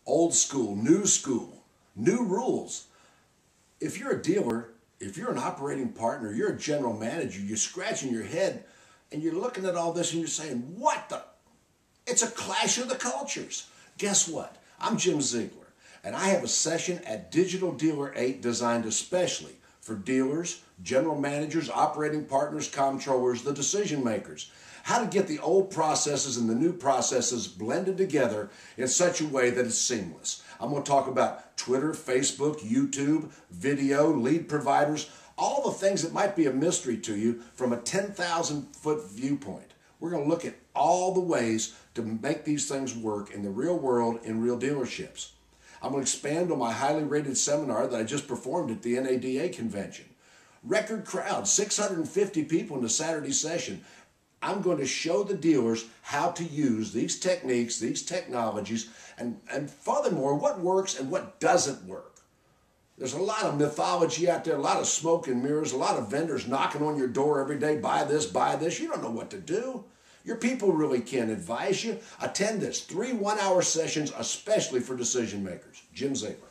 old school, new rules. If you're a dealer, if you're an operating partner, you're a general manager, you're scratching your head and you're looking at all this and you're saying, what the? It's a clash of the cultures. Guess what? I'm Jim Ziegler, and I have a session at Digital Dealer 8 designed especially for dealers, general managers, operating partners, comptrollers, the decision makers. How to get the old processes and the new processes blended together in such a way that it's seamless. I'm going to talk about Twitter, Facebook, YouTube, video, lead providers, all the things that might be a mystery to you from a 10,000-foot viewpoint. We're going to look at all the ways to make these things work in the real world in real dealerships. I'm going to expand on my highly rated seminar that I just performed at the NADA convention. Record crowd, 650 people in the Saturday session. I'm going to show the dealers how to use these techniques, these technologies, and furthermore, what works and what doesn't work. There's a lot of mythology out there, a lot of smoke and mirrors, a lot of vendors knocking on your door every day, buy this, buy this. You don't know what to do. Your people really can't advise you. Attend this, 3 one-hour sessions, especially for decision makers. Jim Ziegler.